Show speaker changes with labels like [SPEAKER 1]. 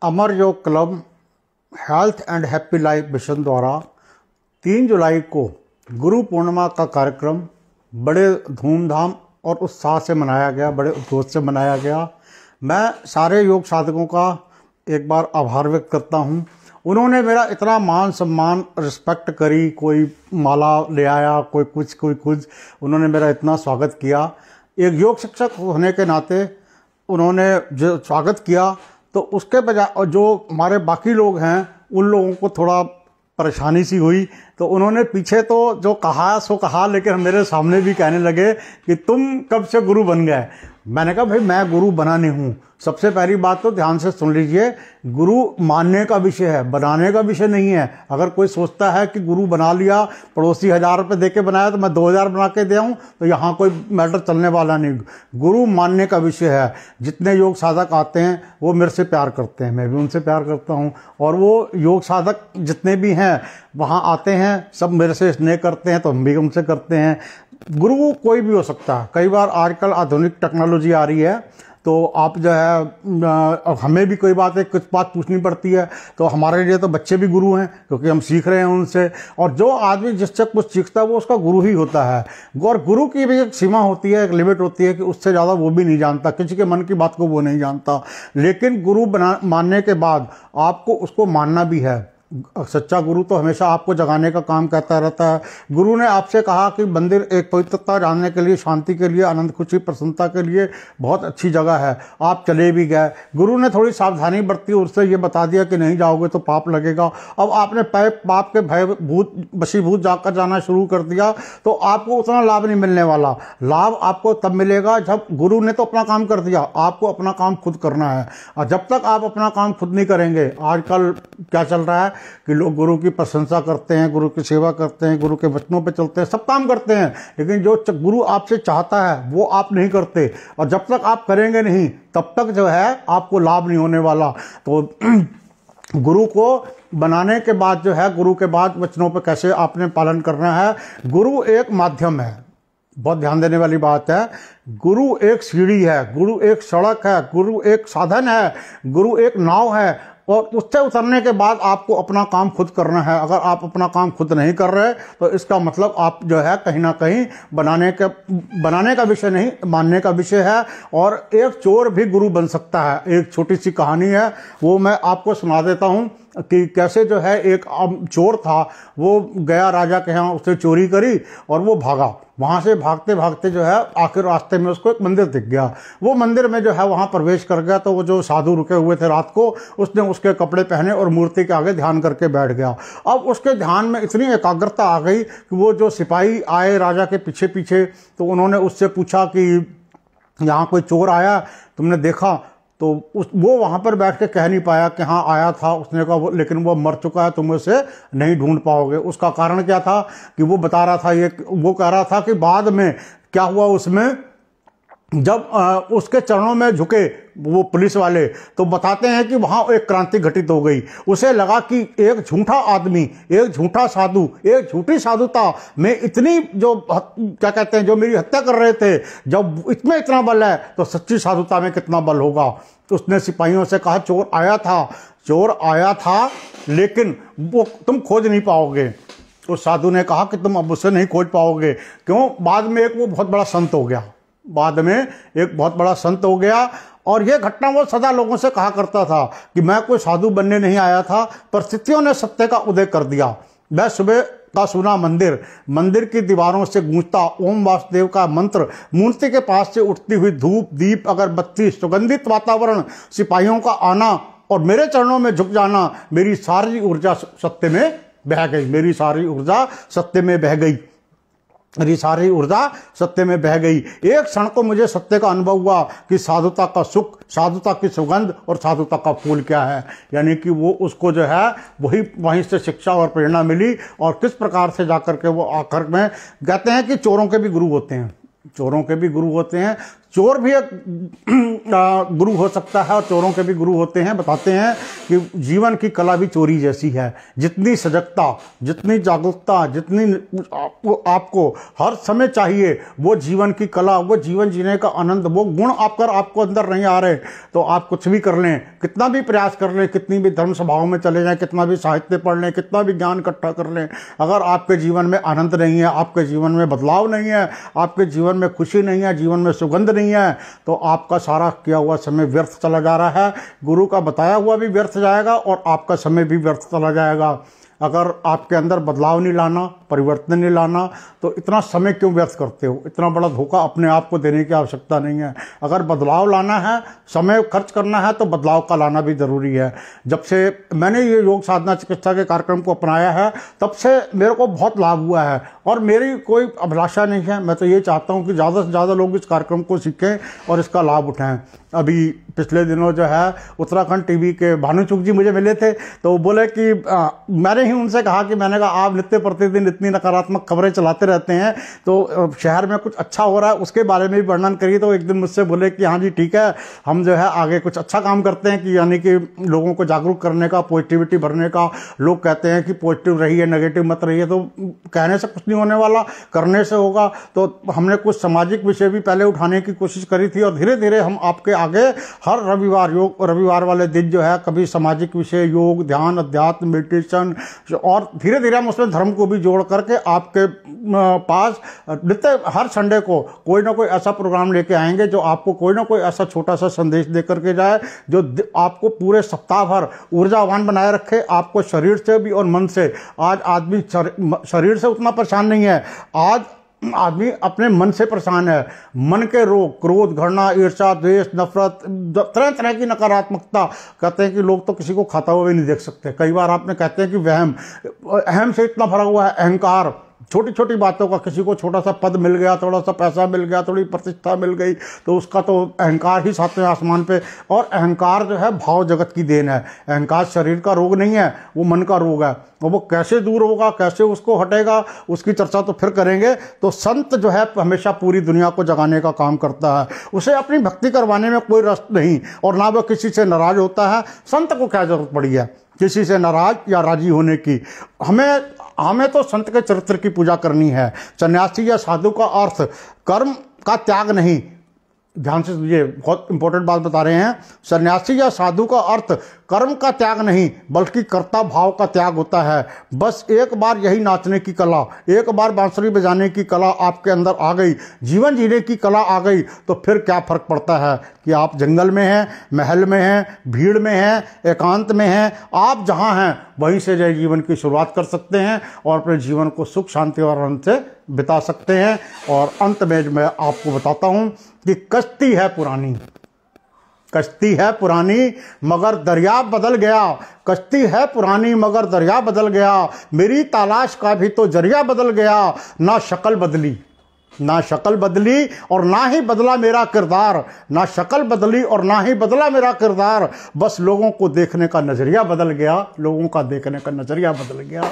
[SPEAKER 1] अमर योग club health and happy life mission द्वारा 3 जुलाई को गुरु पूर्णिमा का कार्यक्रम बड़े धूमधाम और उत्साह से मनाया गया, बड़े उत्साह से मनाया गया। मैं सारे योग साधकों का एक बार आभार व्यक्त करता हूं। उन्होंने मेरा इतना मान सम्मान रिस्पेक्ट करी, कोई माला ले आया, कोई कुछ, उन्होंने मेरा इतना स्वागत किया। एक योग शिक्षक होने के नाते उन्होंने जो स्वागत किया, तो उसके बजाय जो हमारे बाकी लोग हैं उन लोगों को थोड़ा परेशानी सी हुई। तो उन्होंने पीछे तो जो कहा सो कहा, लेकिन मेरे सामने भी कहने लगे कि तुम कब से गुरु बन गए। मैंने कहा भाई मैं गुरु बना नहीं हूँ। सबसे पहली बात तो ध्यान से सुन लीजिए, गुरु मानने का विषय है, बनाने का विषय नहीं है। अगर कोई सोचता है कि गुरु बना लिया, पड़ोसी 1000 रुपये दे के बनाया तो मैं 2000 बना के दे आऊँ, तो यहाँ कोई मैटर चलने वाला नहीं। गुरु मानने का विषय है। जितने योग साधक आते हैं वो मेरे से प्यार करते हैं, मैं भी उनसे प्यार करता हूँ, और वो योग साधक जितने भी हैं वहाँ आते हैं, सब मेरे से स्नेह करते हैं, तो हम भी उनसे करते हैं। गुरु कोई भी हो सकता है। कई बार आजकल आधुनिक टेक्नोलॉजी आ रही है, तो आप जो है हमें भी कोई बात है, कुछ बात पूछनी पड़ती है, तो हमारे लिए तो बच्चे भी गुरु हैं, क्योंकि हम सीख रहे हैं उनसे। और जो आदमी जिससे कुछ सीखता है वो उसका गुरु ही होता है। और गुरु की भी एक सीमा होती है, एक लिमिट होती है कि उससे ज़्यादा वो भी नहीं जानता, किसी के मन की बात को वो नहीं जानता। लेकिन गुरु मानने के बाद आपको उसको मानना भी है। सच्चा गुरु तो हमेशा आपको जगाने का काम करता रहता है। गुरु ने आपसे कहा कि मंदिर एक पवित्रता जानने के लिए, शांति के लिए, आनंद खुशी प्रसन्नता के लिए बहुत अच्छी जगह है। आप चले भी गए, गुरु ने थोड़ी सावधानी बरती, उससे ये बता दिया कि नहीं जाओगे तो पाप लगेगा। अब आपने पाप के भय वशीभूत जाकर जाना शुरू कर दिया, तो आपको उतना लाभ नहीं मिलने वाला। लाभ आपको तब मिलेगा जब गुरु ने तो अपना काम कर दिया, आपको अपना काम खुद करना है। और जब तक आप अपना काम खुद नहीं करेंगे, आजकल क्या चल रहा है कि लोग गुरु की प्रशंसा करते हैं, गुरु की सेवा करते हैं, गुरु के वचनों पे चलते हैं, सब काम करते हैं, लेकिन जो गुरु आपसे चाहता है वो आप नहीं करते। और जब तक आप करेंगे नहीं तब तक जो है आपको लाभ नहीं होने वाला। तो गुरु को बनाने के बाद जो है, गुरु के बाद वचनों पे कैसे आपने पालन करना है। गुरु एक माध्यम है, बहुत ध्यान देने वाली बात है। गुरु एक सीढ़ी है, गुरु एक सड़क है, गुरु एक साधन है, गुरु एक नाव है, और उससे उतरने के बाद आपको अपना काम खुद करना है। अगर आप अपना काम खुद नहीं कर रहे तो इसका मतलब आप जो है कहीं ना कहीं बनाने का विषय नहीं, मानने का विषय है। और एक चोर भी गुरु बन सकता है। एक छोटी सी कहानी है, वो मैं आपको सुना देता हूँ कि कैसे जो है एक चोर था, वो गया राजा के यहाँ, उससे चोरी करी और वो भागा। वहाँ से भागते भागते जो है आखिर रास्ते में उसको एक मंदिर दिख गया। वो मंदिर में जो है वहाँ प्रवेश कर गया, तो वो जो साधु रुके हुए थे रात को, उसने उसके कपड़े पहने और मूर्ति के आगे ध्यान करके बैठ गया। अब उसके ध्यान में इतनी एकाग्रता आ गई कि वो जो सिपाही आए राजा के पीछे पीछे, तो उन्होंने उससे पूछा कि यहाँ कोई चोर आया, तुमने देखा? तो वो वहाँ पर बैठ के कह नहीं पाया कि हाँ आया था। उसने कहा लेकिन वो मर चुका है, तुम उसे नहीं ढूंढ पाओगे। उसका कारण क्या था कि वो बता रहा था, वो कह रहा था कि बाद में क्या हुआ उसमें, जब उसके चरणों में झुके वो पुलिस वाले, तो बताते हैं कि वहाँ एक क्रांति घटित हो गई। उसे लगा कि एक झूठा आदमी, एक झूठा साधु, एक झूठी साधुता में इतनी जो क्या कहते हैं, जो मेरी हत्या कर रहे थे, जब इसमें इतना बल है तो सच्ची साधुता में कितना बल होगा। तो उसने सिपाहियों से कहा चोर आया था, लेकिन वो तुम खोज नहीं पाओगे। उस साधु ने कहा कि तुम अब उसे नहीं खोज पाओगे। क्यों? बाद में एक वो बहुत बड़ा संत हो गया, और ये घटना वो सदा लोगों से कहा करता था कि मैं कोई साधु बनने नहीं आया था, परिस्थितियों ने सत्य का उदय कर दिया। मैं सुबह का सुना मंदिर की दीवारों से गूंजता ओम वासुदेव का मंत्र, मूर्ति के पास से उठती हुई धूप दीप अगरबत्ती, सुगंधित वातावरण, सिपाहियों का आना और मेरे चरणों में झुक जाना, मेरी सारी ऊर्जा सत्य में बह गई। एक क्षण को मुझे सत्य का अनुभव हुआ कि साधुता का सुख, साधुता की सुगंध और साधुता का फूल क्या है। यानी कि वो उसको जो है वहीं से शिक्षा और प्रेरणा मिली, और किस प्रकार से जाकर के वो आखिर में कहते हैं कि चोरों के भी गुरु होते हैं, चोर भी एक गुरु हो सकता है और चोरों के भी गुरु होते हैं। बताते हैं कि जीवन की कला भी चोरी जैसी है। जितनी सजगता, जितनी जागरूकता, जितनी आपको हर समय चाहिए, वो जीवन की कला, वो जीवन जीने का आनंद, वो गुण आपको अंदर नहीं आ रहे तो आप कुछ भी कर लें, कितना भी प्रयास कर लें, कितनी भी धर्म सभाओं में चले जाएं, कितना भी साहित्य पढ़ लें, कितना भी ज्ञान इकट्ठा कर लें, अगर आपके जीवन में आनंद नहीं है, आपके जीवन में बदलाव नहीं है, आपके जीवन में खुशी नहीं है, जीवन में सुगंध नहीं है, तो आपका सारा किया हुआ समय व्यर्थ चला जा रहा है। गुरु का बताया हुआ भी व्यर्थ जाएगा और आपका समय भी व्यर्थ चला जाएगा। अगर आपके अंदर बदलाव नहीं लाना, परिवर्तन नहीं लाना, तो इतना समय क्यों व्यर्थ करते हो? इतना बड़ा धोखा अपने आप को देने की आवश्यकता नहीं है। अगर बदलाव लाना है, समय खर्च करना है, तो बदलाव का लाना भी ज़रूरी है। जब से मैंने ये योग साधना चिकित्सा के कार्यक्रम को अपनाया है, तब से मेरे को बहुत लाभ हुआ है और मेरी कोई अभिलाषा नहीं है। मैं तो ये चाहता हूँ कि ज़्यादा से ज़्यादा लोग इस कार्यक्रम को सीखें और इसका लाभ उठाएं। अभी पिछले दिनों जो है उत्तराखंड टीवी के भानुचुक जी मुझे मिले थे, तो वो बोले कि मैंने ही उनसे कहा कि मैंने कहा आप नित्य प्रतिदिन इतनी नकारात्मक खबरें चलाते रहते हैं, तो शहर में कुछ अच्छा हो रहा है उसके बारे में भी वर्णन करिए। तो एक दिन मुझसे बोले कि हाँ जी ठीक है, हम जो है आगे कुछ अच्छा काम करते हैं, कि यानी कि लोगों को जागरूक करने का, पॉजिटिविटी भरने का। लोग कहते हैं कि पॉजिटिव रहिए, नेगेटिव मत रहिए, तो कहने से कुछ नहीं होने वाला, करने से होगा। तो हमने कुछ सामाजिक विषय भी पहले उठाने की कोशिश करी थी और धीरे धीरे हम आपके आगे हर रविवार वाले दिन जो है कभी सामाजिक विषय, योग, ध्यान, अध्यात्म, मेडिटेशन, और धीरे धीरे हम उसमें धर्म को भी जोड़ करके आपके पास नित्य हर संडे को कोई ना कोई ऐसा प्रोग्राम लेके आएंगे जो आपको कोई ना कोई ऐसा छोटा सा संदेश दे करके जाए जो आपको पूरे सप्ताह भर ऊर्जावान बनाए रखे, आपको शरीर से भी और मन से। आज आदमी शरीर से उतना परेशान नहीं है, आज आदमी अपने मन से परेशान है। मन के रोग, क्रोध, घृणा, ईर्ष्या, द्वेष, नफरत, तरह तरह की नकारात्मकता। कहते हैं कि लोग तो किसी को खाता हुआ भी नहीं देख सकते। कई बार आपने कहते हैं कि वहम, अहम से इतना भरा हुआ है, अहंकार। छोटी छोटी बातों का, किसी को छोटा सा पद मिल गया, थोड़ा सा पैसा मिल गया, थोड़ी प्रतिष्ठा मिल गई, तो उसका तो अहंकार ही सातवें आसमान पे। और अहंकार जो है भाव जगत की देन है। अहंकार शरीर का रोग नहीं है, वो मन का रोग है। और वो कैसे दूर होगा, कैसे उसको हटेगा, उसकी चर्चा तो फिर करेंगे। तो संत जो है हमेशा पूरी दुनिया को जगाने का काम करता है। उसे अपनी भक्ति करवाने में कोई रस नहीं, और ना वो किसी से नाराज होता है। संत को क्या जरूरत पड़ी है किसी से नाराज या राजी होने की? हमें तो संत के चरित्र की पूजा करनी है। सन्यासी या साधु का अर्थ कर्म का त्याग नहीं। ध्यान से सुनिए, बहुत इंपॉर्टेंट बात बता रहे हैं। सन्यासी या साधु का अर्थ कर्म का त्याग नहीं, बल्कि कर्ता भाव का त्याग होता है। बस एक बार यही नाचने की कला, एक बार बांसुरी बजाने की कला आपके अंदर आ गई, जीवन जीने की कला आ गई, तो फिर क्या फर्क पड़ता है कि आप जंगल में हैं, महल में हैं, भीड़ में हैं, एकांत में हैं। आप जहां हैं वहीं से जो जीवन की शुरुआत कर सकते हैं और अपने जीवन को सुख, शांति और आनंद से बिता सकते हैं। और अंत में मैं आपको बताता हूं कि कश्ती है पुरानी, कश्ती है पुरानी मगर दरिया बदल गया। कश्ती है पुरानी मगर दरिया बदल गया। मेरी तलाश का भी तो जरिया बदल गया। ना शक्ल बदली, ना शक्ल बदली और ना ही बदला मेरा किरदार। ना शक्ल बदली और ना ही बदला मेरा किरदार। बस लोगों को देखने का नजरिया बदल गया, लोगों का देखने का नजरिया बदल गया।